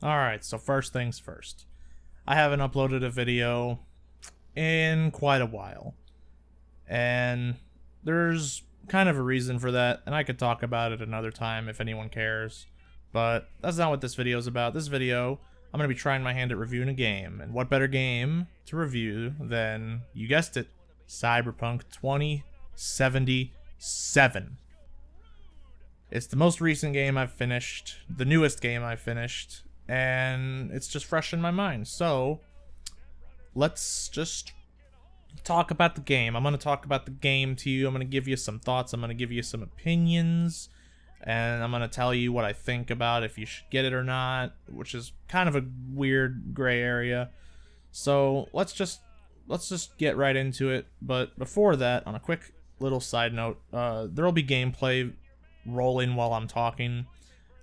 Alright, so first things first. I haven't uploaded a video in quite a while. And there's kind of a reason for that, and I could talk about it another time if anyone cares. But that's not what this video is about. This video, I'm going to be trying my hand at reviewing a game. And what better game to review than, you guessed it, Cyberpunk 2077. It's the most recent game I've finished, the newest game I've finished, and it's just fresh in my mind. So, let's just talk about the game. I'm going to talk about the game to you. I'm going to give you some thoughts. I'm going to give you some opinions. And I'm going to tell you what I think about if you should get it or not, which is kind of a weird gray area. So, let's just get right into it. But before that, on a quick little side note, there'll be gameplay rolling while I'm talking.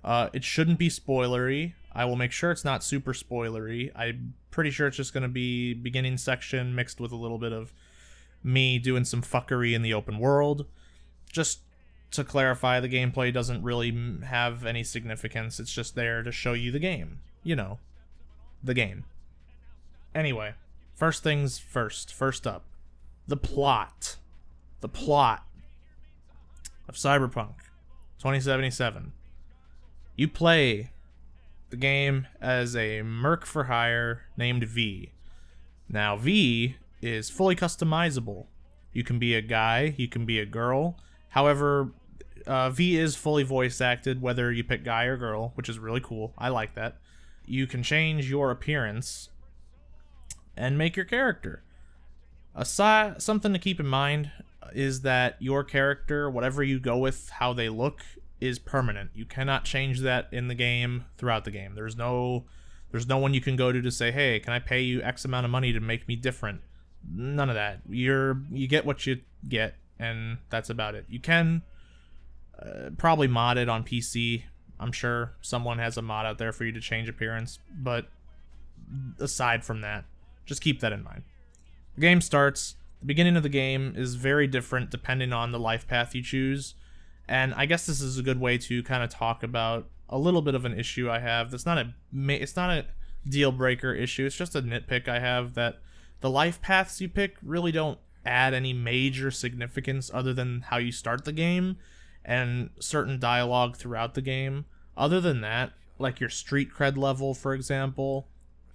It shouldn't be spoilery. I will make sure it's not super spoilery. I'm pretty sure it's just going to be beginning section mixed with a little bit of me doing some fuckery in the open world. Just to clarify, the gameplay doesn't really have any significance. It's just there to show you the game. You know, the game. Anyway, first things first. First up, the plot. The plot of Cyberpunk 2077. You play the game as a merc for hire named V. Now, V is fully customizable. You can be a guy, you can be a girl. However, V is fully voice acted, whether you pick guy or girl, which is really cool. I like that. You can change your appearance and make your character. Something to keep in mind is that your character, whatever you go with, how they look, is permanent. You cannot change that in the game throughout the game. There's no one you can go to say, hey, can I pay you X amount of money to make me different? None of that. You get what you get, and that's about it. You can probably mod it on PC. I'm sure someone has a mod out there for you to change appearance, but aside from that, just keep that in mind. The game starts. The beginning of the game is very different depending on the life path you choose. And I guess this is a good way to kind of talk about a little bit of an issue I have. It's not a deal breaker issue. It's just a nitpick I have, that the life paths you pick really don't add any major significance other than how you start the game and certain dialogue throughout the game. Other than that, like your street cred level, for example,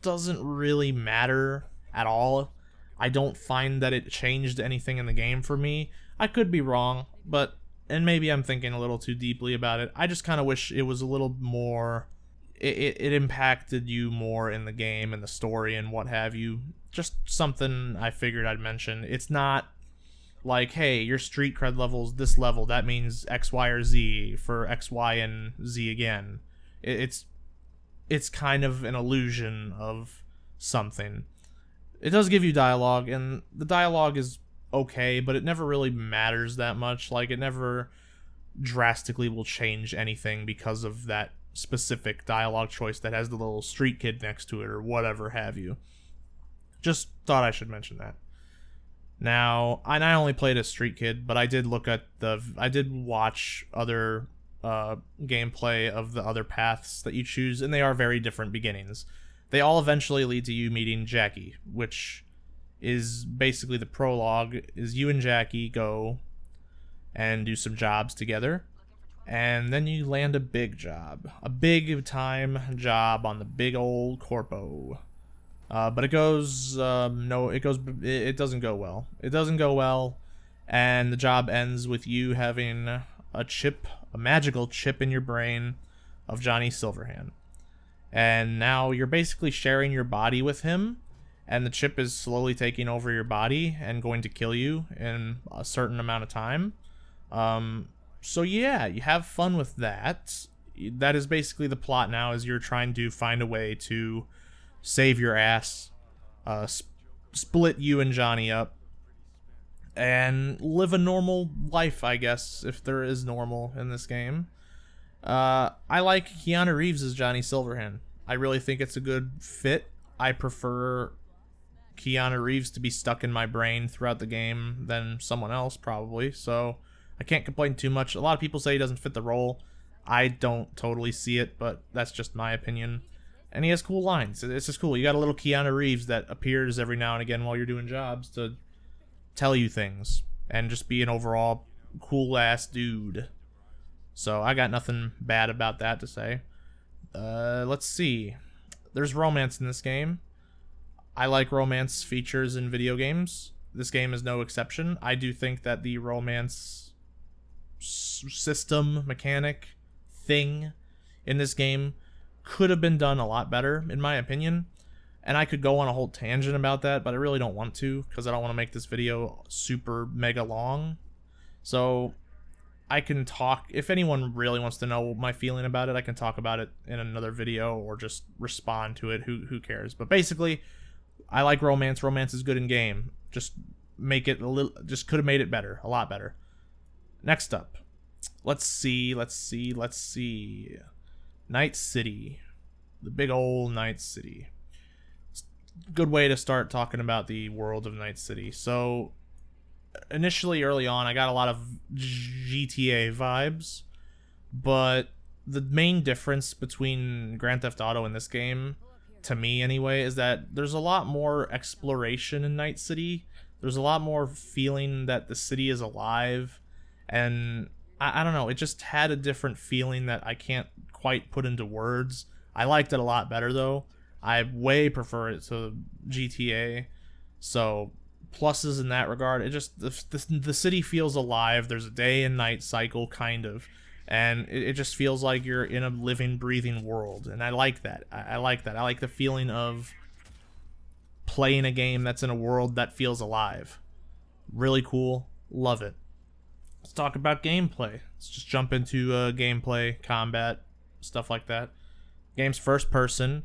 doesn't really matter at all. I don't find that it changed anything in the game for me. I could be wrong, and maybe I'm thinking a little too deeply about it. I just kind of wish it was a little more, it impacted you more in the game and the story and what have you. Just something I figured I'd mention. It's not like, hey, your street cred level's this level, that means X, Y, or Z for X, Y, and Z again. It's kind of an illusion of something. It does give you dialogue, and the dialogue is okay, but it never really matters that much. Like, it never drastically will change anything because of that specific dialogue choice that has the little street kid next to it or whatever have you. Just thought I should mention that. Now, I not only played as street kid, but I did watch other gameplay of the other paths that you choose, and they are very different beginnings. They all eventually lead to you meeting Jackie, which is basically the prologue, is you and Jackie go and do some jobs together, and then you land a big job. A big time job on the big old corpo. But it doesn't go well. It doesn't go well, and the job ends with you having a magical chip in your brain of Johnny Silverhand. And now you're basically sharing your body with him, and the chip is slowly taking over your body and going to kill you in a certain amount of time. So yeah, you have fun with that. That is basically the plot now, is you're trying to find a way to save your ass, split you and Johnny up, and live a normal life, I guess, if there is normal in this game. I like Keanu Reeves as Johnny Silverhand. I really think it's a good fit. I prefer Keanu Reeves to be stuck in my brain throughout the game than someone else, probably, so I can't complain too much. A lot of people say he doesn't fit the role. I don't totally see it, but that's just my opinion. And he has cool lines. It's just cool. You got a little Keanu Reeves that appears every now and again while you're doing jobs to tell you things and just be an overall cool ass dude. So I got nothing bad about that to say. Let's see. There's romance in this game. I like romance features in video games. This game is no exception. I do think that the romance system, mechanic, thing in this game could have been done a lot better, in my opinion. And I could go on a whole tangent about that, but I really don't want to, because I don't want to make this video super mega long. So I can talk, if anyone really wants to know my feeling about it, I can talk about it in another video or just respond to it. Who cares? But basically, I like romance. Romance is good in game. Just make it a little, just could have made it better, a lot better. Next up, let's see. Night City. The big old Night City. Good way to start talking about the world of Night City. So, initially, early on, I got a lot of GTA vibes, but the main difference between Grand Theft Auto and this game, to me anyway, is that there's a lot more exploration in Night City. There's a lot more feeling that the city is alive, and I don't know, it just had a different feeling that I can't quite put into words. I liked it a lot better though. I way prefer it to GTA. So pluses in that regard. It just the city feels alive. There's a day and night cycle kind of, and it just feels like you're in a living, breathing world, and I like that. I like that. I like the feeling of playing a game that's in a world that feels alive. Really cool. Love it. Let's talk about gameplay. Let's just jump into gameplay, combat, stuff like that. Game's first person.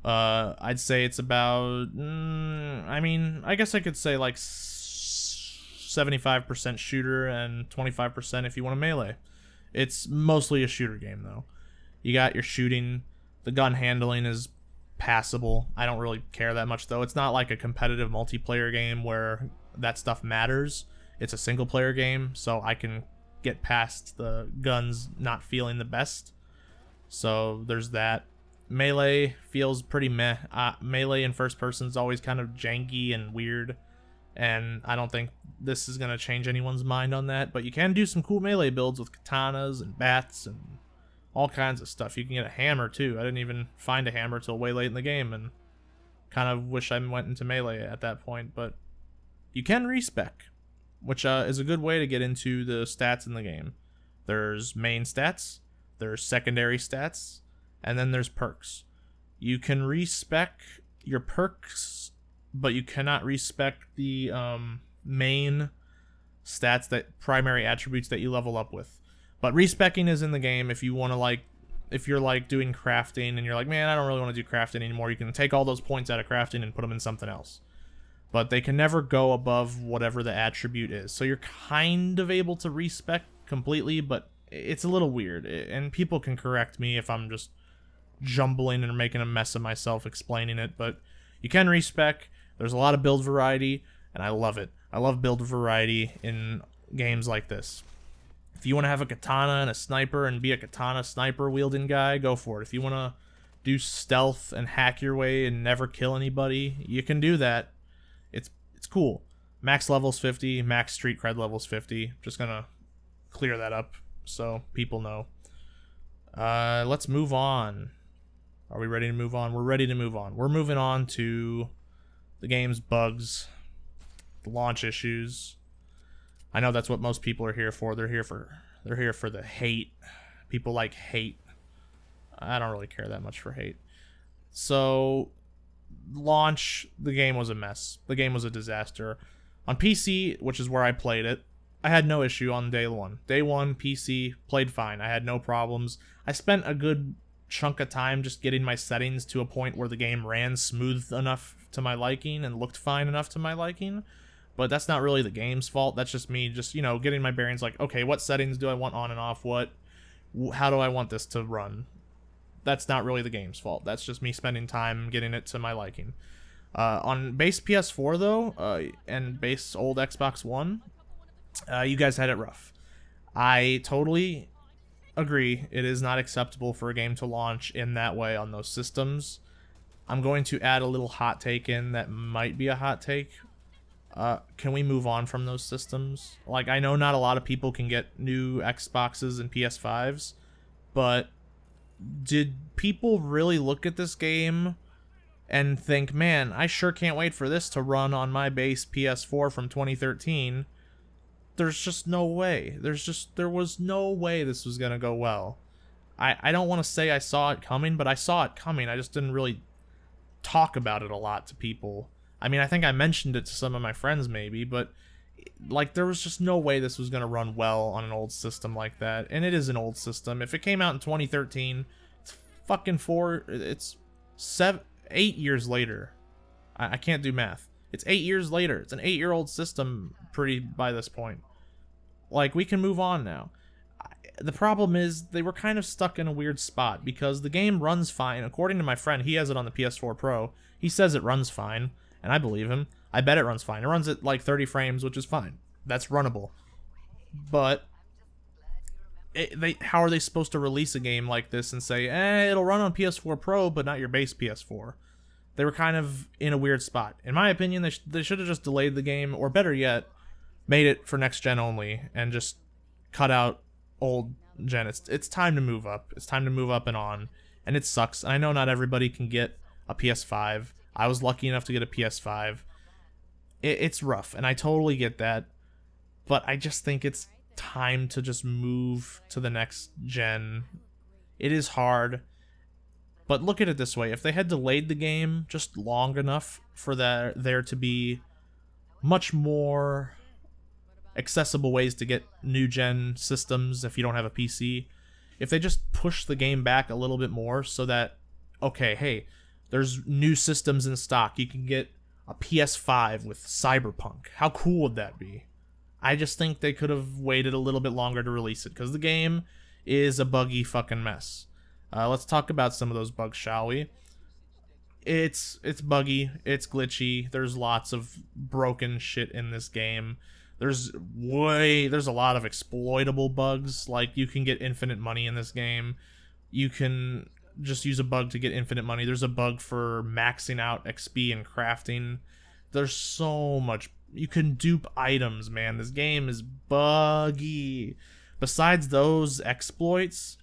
I'd say it's about, I guess I could say like 75% shooter and 25% if you want a melee. It's mostly a shooter game though. You got your shooting, the gun handling is passable. I don't really care that much though. It's not like a competitive multiplayer game where that stuff matters. It's a single player game, so I can get past the guns not feeling the best. So there's that. Melee feels pretty meh. Melee in first person is always kind of janky and weird, and I don't think this is going to change anyone's mind on that, but you can do some cool melee builds with katanas and bats and all kinds of stuff. You can get a hammer too. I didn't even find a hammer till way late in the game, and kind of wish I went into melee at that point, but you can respec, which is a good way to get into the stats in the game. There's main stats, there's secondary stats, and then there's perks. You can respec your perks, but you cannot respec the main stats, that primary attributes that you level up with. But respecking is in the game if you want to, like, if you're like doing crafting and you're like, man, I don't really want to do crafting anymore, you can take all those points out of crafting and put them in something else. But they can never go above whatever the attribute is. So you're kind of able to respec completely, but it's a little weird. And people can correct me if I'm just jumbling and making a mess of myself explaining it, but you can respec. There's a lot of build variety, and I love it. I love build variety in games like this. If you want to have a katana and a sniper and be a katana sniper wielding guy, go for it. If you want to do stealth and hack your way and never kill anybody, you can do that. It's cool. Max level's 50, max street cred level's 50. Just gonna clear that up so people know. Let's move on. Are we ready to move on? We're ready to move on. We're moving on to the game's bugs, the launch issues. I know that's what most people are here for. They're here for the hate. People like hate. I don't really care that much for hate. So, launch, the game was a mess. The game was a disaster. On PC, which is where I played it, I had no issue on day one. Day one, PC, played fine. I had no problems. I spent a good chunk of time just getting my settings to a point where the game ran smooth enough to my liking and looked fine enough to my liking. But that's not really the game's fault. That's just me just, you know, getting my bearings like, okay, what settings do I want on and off? How do I want this to run? That's not really the game's fault. That's just me spending time getting it to my liking. On base PS4 though, and base old Xbox One, you guys had it rough. I totally agree, it is not acceptable for a game to launch in that way on those systems. I'm going to add a little hot take in that might be a hot take. Can we move on from those systems? Like, I know not a lot of people can get new Xboxes and PS5s, but did people really look at this game and think, man, I sure can't wait for this to run on my base PS4 from 2013? There's just no way. There was no way this was gonna go well. I don't want to say I saw it coming, but I saw it coming. I just didn't really talk about it a lot to people. I mean, I think I mentioned it to some of my friends maybe, but like, there was just no way this was gonna run well on an old system like that. And it is an old system. If it came out in 2013, it's fucking it's 8 years later. I can't do math. It's 8 years later. It's an 8-year-old system pretty by this point. Like, we can move on now. The problem is they were kind of stuck in a weird spot because the game runs fine. According to my friend, he has it on the PS4 Pro. He says it runs fine, and I believe him. I bet it runs fine. It runs at like 30 frames, which is fine. That's runnable. But how are they supposed to release a game like this and say, it'll run on PS4 Pro, but not your base PS4? They were kind of in a weird spot. In my opinion, they should have just delayed the game, or better yet, made it for next gen only and just cut out old gen. It's time to move up. It's time to move up and on. And it sucks. I know not everybody can get a PS5. I was lucky enough to get a PS5. It's rough, and I totally get that. But I just think it's time to just move to the next gen. It is hard. But look at it this way. If they had delayed the game just long enough for there to be much more accessible ways to get new gen systems if you don't have a PC, if they just push the game back a little bit more so that, okay, hey, there's new systems in stock. You can get a PS5 with Cyberpunk. How cool would that be? I just think they could have waited a little bit longer to release it because the game is a buggy fucking mess. Let's talk about some of those bugs, shall we? It's buggy, it's glitchy, there's lots of broken shit in this game. There's a lot of exploitable bugs, like you can get infinite money in this game. You can just use a bug to get infinite money. There's a bug for maxing out XP and crafting. There's so much. You can dupe items, man. This game is buggy. Besides those exploits,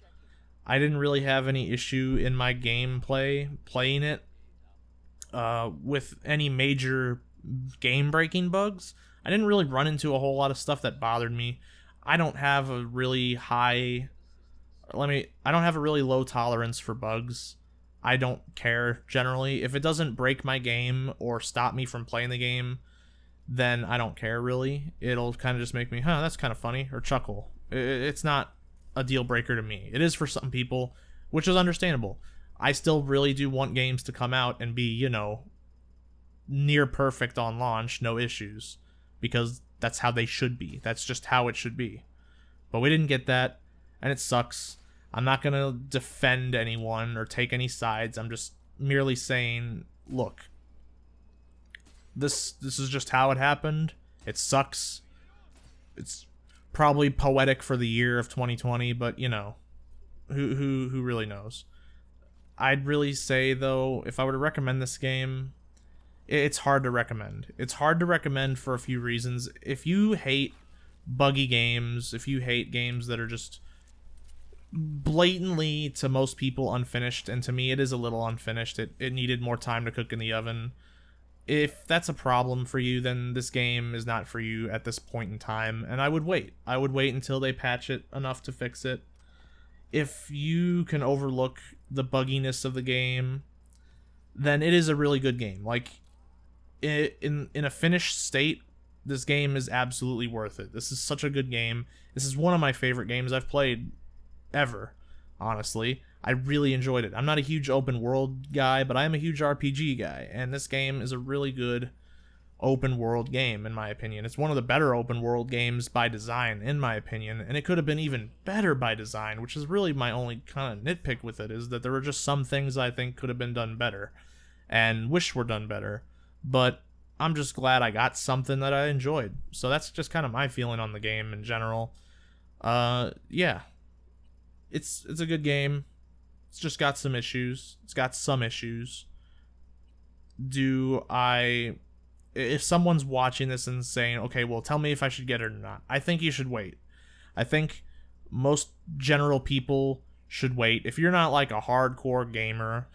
I didn't really have any issue in my gameplay playing it with any major game-breaking bugs. I didn't really run into a whole lot of stuff that bothered me. I don't have a really low tolerance for bugs. I don't care generally. If it doesn't break my game or stop me from playing the game, then I don't care really. It'll kind of just make me, that's kind of funny, or chuckle. It's not a deal breaker to me. It is for some people, which is understandable. I still really do want games to come out and be, near perfect on launch, no issues, because that's how they should be. That's just how it should be. But we didn't get that, and it sucks. I'm not going to defend anyone or take any sides. I'm just merely saying, look, this is just how it happened. It sucks. It's probably poetic for the year of 2020, but who really knows? I'd really say though, if I were to recommend this game, it's hard to recommend. It's hard to recommend for a few reasons. If you hate buggy games, if you hate games that are just blatantly, to most people, unfinished, and to me it is a little unfinished, it needed more time to cook in the oven. If that's a problem for you, then this game is not for you at this point in time, and I would wait. I would wait until they patch it enough to fix it. If you can overlook the bugginess of the game, then it is a really good game. Like, in a finished state, this game is absolutely worth it. This is such a good game. This is one of my favorite games I've played ever, honestly. I really enjoyed it. I'm not a huge open world guy, but I am a huge RPG guy, and this game is a really good open world game, in my opinion. It's one of the better open world games by design, in my opinion, and it could have been even better by design, which is really my only kind of nitpick with it, is that there were just some things I think could have been done better, and wish were done better, but I'm just glad I got something that I enjoyed. So that's just kind of my feeling on the game in general. Yeah. it's a good game. It's just got some issues. It's got some issues. If someone's watching this and saying, okay, well, tell me if I should get it or not, I think you should wait. I think most general people should wait. If you're not like a hardcore gamer,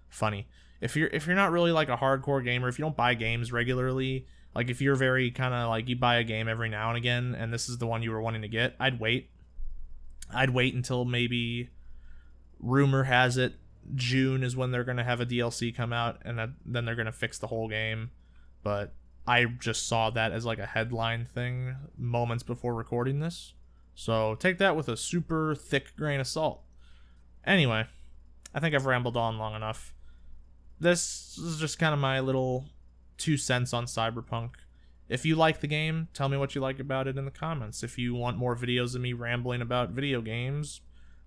funny. If you're not really like a hardcore gamer, if you don't buy games regularly, like if you're very kind of like you buy a game every now and again and this is the one you were wanting to get, I'd wait. I'd wait until maybe, rumor has it, June is when they're going to have a DLC come out, and then they're going to fix the whole game. But I just saw that as like a headline thing moments before recording this. So take that with a super thick grain of salt. Anyway, I think I've rambled on long enough. This is just kind of my little 2 cents on Cyberpunk. If you like the game, tell me what you like about it in the comments. If you want more videos of me rambling about video games,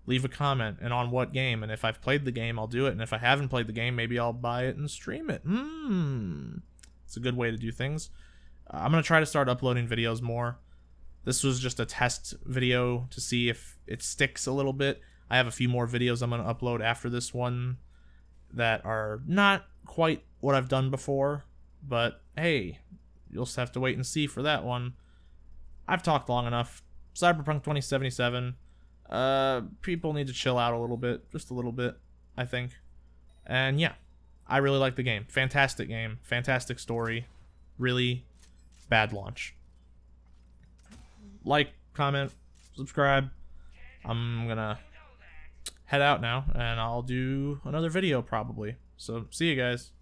leave a comment and on what game. And if I've played the game, I'll do it. And if I haven't played the game, maybe I'll buy it and stream it. It's a good way to do things. I'm going to try to start uploading videos more. This was just a test video to see if it sticks a little bit. I have a few more videos I'm going to upload after this one that are not quite what I've done before. But hey, you'll just have to wait and see for that one. I've talked long enough. Cyberpunk 2077. People need to chill out a little bit. Just a little bit, I think. And yeah, I really like the game. Fantastic game. Fantastic story. Really bad launch. Like, comment, subscribe. I'm gonna head out now, and I'll do another video probably. So, see you guys.